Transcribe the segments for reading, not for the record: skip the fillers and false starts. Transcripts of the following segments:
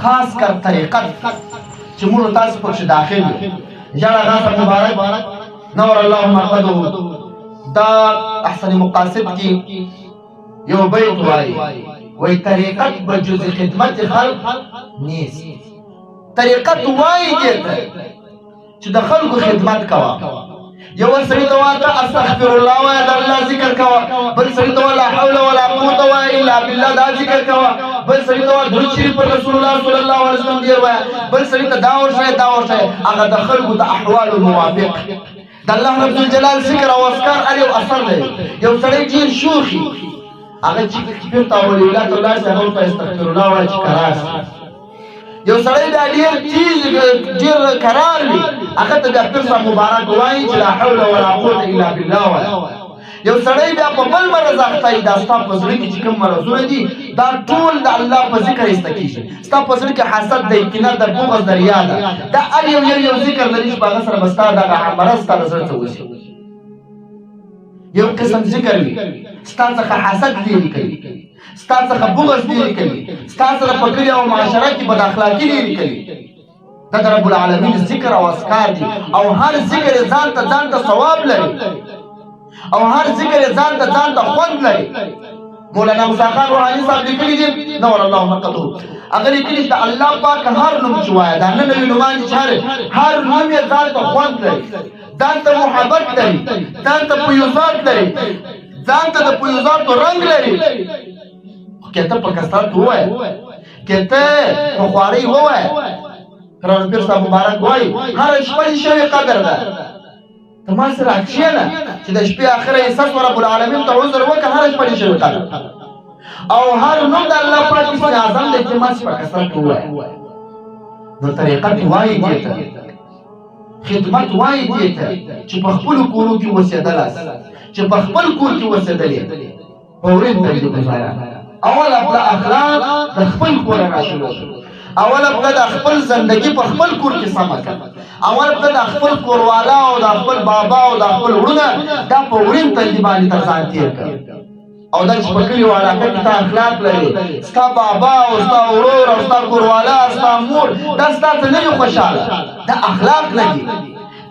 خاص کر طریقت چې موږ تاسو پکې داخل یو ژړا غاښ مبارک نور الله مرقده دا احسن مقاصد کې یو بیت وایي طریقت به جز خدمت خلق نیست. طریقت وایي دې چې د خلکو خدمت کوه. یو سړي ته واته استغفر الله وایه د الله ذکر کوه، بل سړي ته لا حول ولا قوة وایه الا بالله دا ذکر کوه، بل سړي ته درود شریف پر رسول الله صلی الله علیه وسلم ډیر وایه، بل سړي ته دا ورشئ هغه د خلکو د احوالو موافق د الله رب الجلال ذکر او اذکار اړ یو اثر دی. یو سړی ډیر شوخي هغه چې بیرته ولی الله تعالی څخه ورته استغفر الله وایي چې قرار یو سړی دا ډیر قرار وي هغه ته بیا پیر صاحب مبارک وایي چې لا حول ولا قوة الا بالله وایي. یو سړی بیا په بل مرض اخته دا ستا په زړه کې چې کوم مرضونه دي دا ټول د الله په ذکر ایسته کېږي. ستا په زړه کې حسد دی، کینه ده، بغض ده، ریا ده، دا هر یو ذکر لري چې په هغه سره به ستا دغه مرض ستا د زړه ته وځي. یو قسم ذکر وي ستا څخه حسد لرې کوي، ستا څخه بغض لرې کوي، ستا سره په کلي او معاشره کې بد اخلاقي لرې کوي. دا د رب العالمین ذکر او اذکار دي او هر ذکر ځان ته ثواب لري او هر ذکر ځان ته خوند لري. مولانا موسی خان روحاني صاحب لیکلي دي نور الله مرقده هغه لیکلي چې الله پاک هر نوم چې وایه دا نه نوي نومان دي، هر نوم یې ځان ته خوند لري، ځان ته محبت لري، ځان ته فیوزات لري، ځان ته د فیوزاتو رنګ لري. خو که ته په کثرت ووایه، که ته په خوارۍ ووایه، قرآن پیر صاحب مبارک وایي هره شپه دې شوې قدر ده. ته ما سره کښېنه چې د شپې اخره حصه شوه رب العالمین ته عذر وکړه هره شپه دې شوې قدر او هر نوم د الله پاک اسم اعظم دی چې ما چې په کثرت ووایه. نو طریقت وایي دې ته، خدمت وایي دې ته چې په خپلو کورو کې اوسېدلاست، چې په خپل کور کې اوسېدلې په ورین ته دې ګزاره. اول اخلاق د خپل کوره راشروع کړه، اول د خپل زندگی په خپل کور کې سمه کړه، اول د خپل کوروالا او د خپل بابا او د خپل وروڼه دا په ورین تندي باندې تر ځان تېر کړه. او دا چې په کلي او علاقه کې تا اخلاق لري، ستا بابا او ستا ورور او ستا کوروالا ستا مور دا ستا ته نه وي خوشحاله، دا اخلاق لري.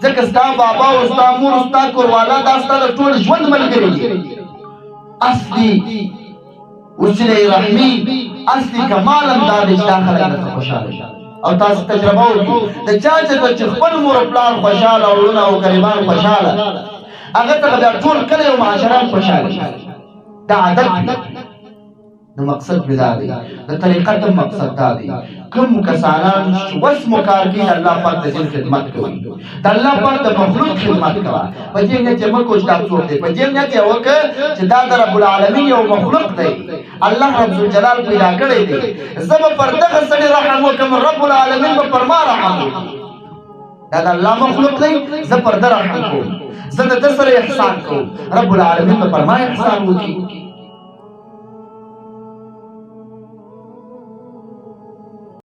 ځکه ستا بابا او ستا مور او ستا کوروالا دا ستا د ټول ژوند ملګري دي. اصلي وسیله رحمي اصلي کمال هم دا دی چې دا خلک درته خوشحاله شي. او تاسو تجربه وکړئ د چا چې خپل مور او پلار خوشحاله او وروڼه او غریبان خوشحاله هغه ته بیا ټول کلی او معاشره هم خوشحاله شي. دا عادت دی. نو مقصد مې دا دی د طریقت هم مقصد دا دی کوم کسانان چې وس مو کار کوي د الله پاک د دین خدمت کوي، د الله پاک د مخلوق خدمت کوه. په دې نیت یې مه کوه چې دا څوک دی، په دې نیت یې وکړه چې دا د رب العالمین یو مخلوق دی، الله رب الجلال پیدا کړی دی. زه به پر دغه سړي رحم وکړم، رب العالمین به پر ما رحم وکړي. دا د الله مخلوق دی، زه پر ده رحم کوم، زه د ده سره احسان کوم، رب العالمین به پر ما احسان وکړي.